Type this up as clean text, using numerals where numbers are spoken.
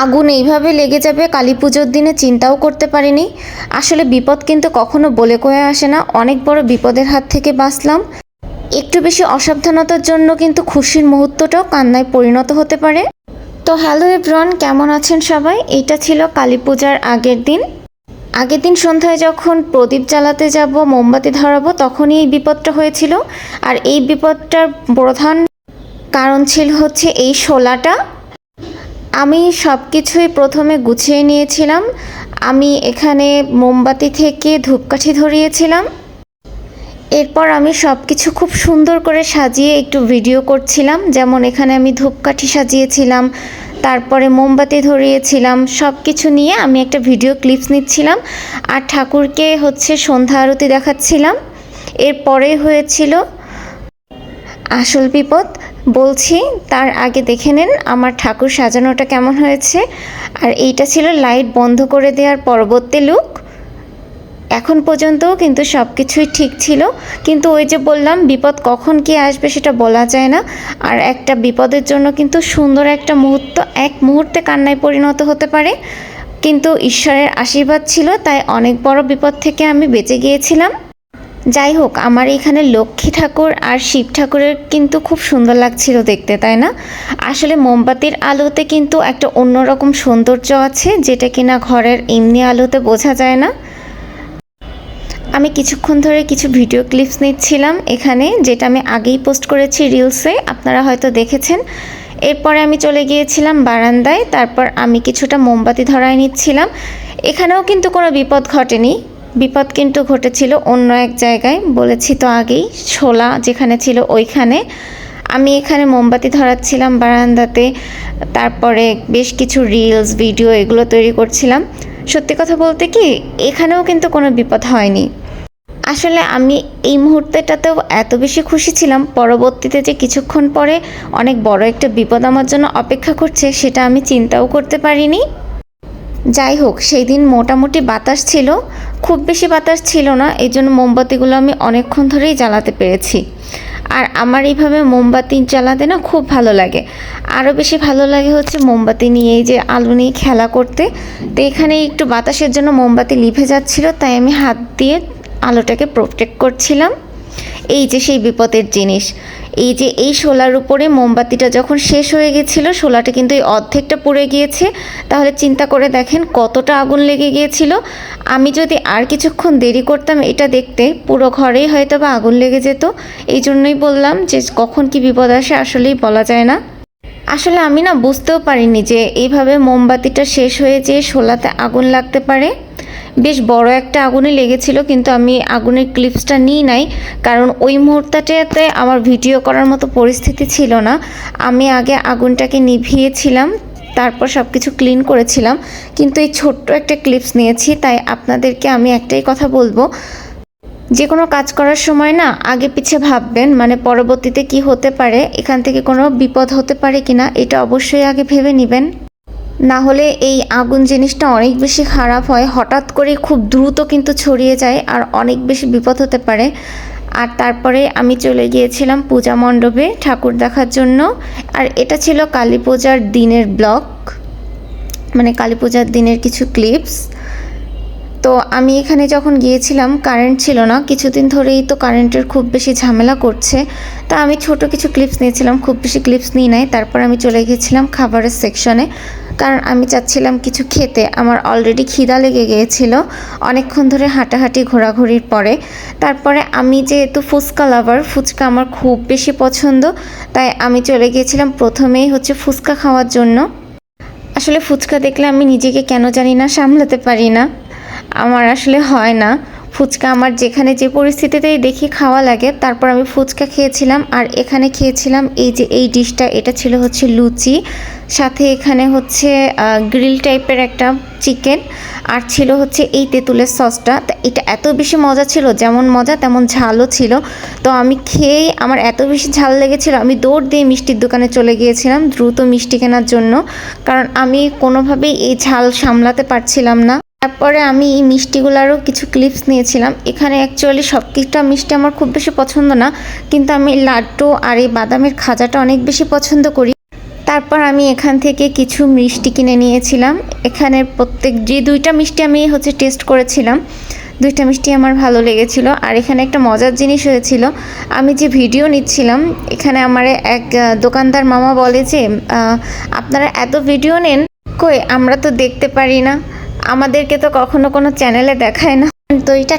আগুন এইভাবে লেগে যাবে কালী পুজোর দিনে চিন্তাও করতে পারিনি। আসলে বিপদ কিন্তু কখনো বলে কয়ে আসে না। অনেক বড় বিপদের হাত থেকে বাঁচলাম। একটু বেশি অসাবধানতার জন্য কিন্তু খুশির মুহূর্তটাও কান্নায় পরিণত হতে পারে। তো হ্যালো এভরিওয়ান, কেমন আছেন সবাই? এটা ছিল কালী পূজার আগের দিন সন্ধ্যায় যখন প্রদীপ জ্বালাতে যাব, মোমবাতি ধরাবো, তখনই এই বিপদটা হয়েছিল। আর এই বিপদটার প্রধান কারণ ছিল হচ্ছে এই শোলাটা। আমি সব কিছুই প্রথমে গুছিয়ে নিয়েছিলাম। আমি এখানে মোমবাতি থেকে ধূপকাঠি ধরিয়েছিলাম। এরপর আমি সব কিছু খুব সুন্দর করে সাজিয়ে একটু ভিডিও করছিলাম। যেমন এখানে আমি ধূপকাঠি সাজিয়েছিলাম, তারপরে মোমবাতি ধরিয়েছিলাম, সব কিছু নিয়ে আমি একটা ভিডিও ক্লিপস নিচ্ছিলাম। আর ঠাকুরকে হচ্ছে সন্ধ্যা আরতি দেখাচ্ছিলাম। এরপরে হয়েছিল আসল বিপদ। বলছি, তার আগে দেখে নেন আমার ঠাকুর সাজানোটা কেমন হয়েছে। আর এইটা ছিল লাইট বন্ধ করে দেওয়ার পরবর্তী লুক। এখন পর্যন্তও কিন্তু সব কিছুই ঠিক ছিল, কিন্তু ওই যে বললাম বিপদ কখন কি আসবে সেটা বলা যায় না। আর একটা বিপদের জন্য কিন্তু সুন্দর একটা মুহূর্ত এক মুহূর্তে কান্নায় পরিণত হতে পারে। কিন্তু ঈশ্বরের আশীর্বাদ ছিল, তাই অনেক বড় বিপদ থেকে আমি বেঁচে গিয়েছিলাম। যাই হোক, আমার এখানে লক্ষ্মী ঠাকুর আর শিব ঠাকুরের কিন্তু খুব সুন্দর লাগছিল দেখতে, তাই না? আসলে মোমবাতির আলোতে কিন্তু একটা অন্যরকম সৌন্দর্য আছে, যেটা কিনা ঘরের এমনি আলোতে বোঝা যায় না। আমি কিছুক্ষণ ধরে কিছু ভিডিও ক্লিপস নিচ্ছিলাম এখানে, যেটা আমি আগেই পোস্ট করেছি রিলসে, আপনারা হয়তো দেখেছেন। এরপরে আমি চলে গিয়েছিলাম বারান্দায়। তারপর আমি কিছুটা মোমবাতি ধরায় নিচ্ছিলাম। এখানেও কিন্তু কোনো বিপদ ঘটেনি। বিপদ কিন্তু ঘটেছিল অন্য এক জায়গায়, বলেছি তো আগেই, শোলা যেখানে ছিল ওইখানে। আমি এখানে মোমবাতি ধরাচ্ছিলাম বারান্দাতে। তারপরে বেশ কিছু রিলস ভিডিও এগুলো তৈরি করছিলাম। সত্যি কথা বলতে কি, এখানেও কিন্তু কোনো বিপদ হয়নি। আসলে আমি এই মুহূর্তটাতেও এত বেশি খুশি ছিলাম, পরবর্তীতে যে কিছুক্ষণ পরে অনেক বড় একটা বিপদ আমার জন্য অপেক্ষা করছে সেটা আমি চিন্তাও করতে পারিনি। যাই হোক, সেই দিন মোটামুটি বাতাস ছিল, খুব বেশি বাতাস ছিল না, এই জন্য মোমবাতিগুলো আমি অনেকক্ষণ ধরেই জ্বালাতে পেরেছি। আর আমার এইভাবে মোমবাতি জ্বালাতে না খুব ভালো লাগে। আরও বেশি ভালো লাগে হচ্ছে মোমবাতি নিয়ে এই যে আলো নিয়ে খেলা করতে। তো এখানে একটু বাতাসের জন্য মোমবাতি লিভে যাচ্ছিল, তাই আমি হাত দিয়ে আলোটাকে প্রোটেক্ট করছিলাম। এই যে সেই বিপদের জিনিস, এই যে এই শোলার উপরে মোমবাতিটা যখন শেষ হয়ে গেছিলো, শোলাটা কিন্তু এই অর্ধেকটা পুড়ে গিয়েছে। তাহলে চিন্তা করে দেখেন কতটা আগুন লেগে গিয়েছিল। আমি যদি আর কিছুক্ষণ দেরি করতাম এটা দেখতে, পুরো ঘরেই হয়তো বা আগুন লেগে যেত। এই জন্যই বললাম যে কখন কি বিপদ আসে আসলেই বলা যায় না। আসলে আমি না বুঝতেও পারিনি যে এইভাবে মোমবাতিটা শেষ হয়ে যেয়ে শোলাতে আগুন লাগতে পারে। বেশ বড় একটা আগুনই লেগেছিল, কিন্তু আমি আগুনের ক্লিপসটা নিই নাই, কারণ ওই মুহূর্তটাতে আমার ভিডিও করার মতো পরিস্থিতি ছিল না। আমি আগে আগুনটাকে নিভিয়েছিলাম, তারপর সব কিছু ক্লিন করেছিলাম। কিন্তু এই ছোট্ট একটা ক্লিপস নিয়েছি, তাই আপনাদেরকে আমি একটাই কথা বলবো, যে কোনো কাজ করার সময় না আগে পিছে ভাববেন, মানে পরবর্তীতে কি হতে পারে, এখান থেকে কোনো বিপদ হতে পারে কিনা, এটা অবশ্যই আগে ভেবে নেবেন। না হলে এই আগুন জিনিসটা অনেক বেশি খারাপ হয়, হঠাৎ করে খুব দ্রুত কিন্তু ছড়িয়ে যায় আর অনেক বেশি বিপদ হতে পারে। আর তারপরে আমি চলে গিয়েছিলাম পূজা মণ্ডপে ঠাকুর দেখার জন্য। আর এটা ছিল কালী পূজার দিনের ব্লগ, মানে কালী পূজার দিনের কিছু ক্লিপস। তো আমি এখানে যখন গিয়েছিলাম কারেন্ট ছিল না, কিছুদিন ধরেই তো কারেন্টের খুব বেশি ঝামেলা করছে। তা আমি ছোট কিছু ক্লিপস নিয়েছিলাম, খুব বেশি ক্লিপস নিই নাই। তারপর আমি চলে গিয়েছিলাম খাবারের সেকশনে, কারণ আমি চাচ্ছিলাম কিছু খেতে। আমার অলরেডি খিদা লেগে গিয়েছিল অনেকক্ষণ ধরে হাঁটাহাঁটি ঘোরাঘুরির পরে। তারপরে আমি যেহেতু ফুচকা লাভার, ফুচকা আমার খুব বেশি পছন্দ, তাই আমি চলে গিয়েছিলাম প্রথমেই হচ্ছে ফুচকা খাওয়ার জন্য। আসলে ফুচকা দেখলে আমি নিজেকে কেন জানি না সামলাতে পারি না, আমার আসলে হয় না। ফুচকা আমার যেখানে যে পরিস্থিতিতেই দেখি খাওয়া লাগে। তারপর আমি ফুচকা খেয়েছিলাম, আর এখানে খেয়েছিলাম এই যে এই ডিশটা, এটা ছিল হচ্ছে লুচি, সাথে এখানে হচ্ছে গ্রিল টাইপের একটা চিকেন, আর ছিল হচ্ছে এই তেঁতুলের সসটা। এটা এত বেশি মজা ছিল, যেমন মজা তেমন ঝালও ছিল। তো আমি খেয়েই আমার এত বেশি ঝাল লেগেছিল, আমি দৌড় দিয়ে মিষ্টির দোকানে চলে গিয়েছিলাম দ্রুত মিষ্টি কেনার জন্য, কারণ আমি কোনোভাবেই এই ঝাল সামলাতে পারছিলাম না। তারপরে আমি এই মিষ্টিগুলোরও কিছু ক্লিপস নিয়েছিলাম। এখানে অ্যাকচুয়ালি সব কিছুটা মিষ্টি আমার খুব বেশি পছন্দ না, কিন্তু আমি লাড্ডু আর এই বাদামের খাজাটা অনেক বেশি পছন্দ করি, তারপর আমি এখান থেকে কিছু মিষ্টি কিনে নিয়েছিলাম। এখানে যে দুইটা মিষ্টি আমি টেস্ট করেছিলাম, দুইটা মিষ্টি আমার ভালো লেগেছিল। আর এখানে একটা মজার জিনিস হয়েছিল, আমি যে ভিডিও নিচ্ছিলাম এখানে আমার এক দোকানদার মামা বলে যে আপনারা এত ভিডিও নেন, কই আমরা তো দেখতে পারি না, আমাদেরকে তো কখনো কোনো চ্যানেলে দেখায় না। তো এটা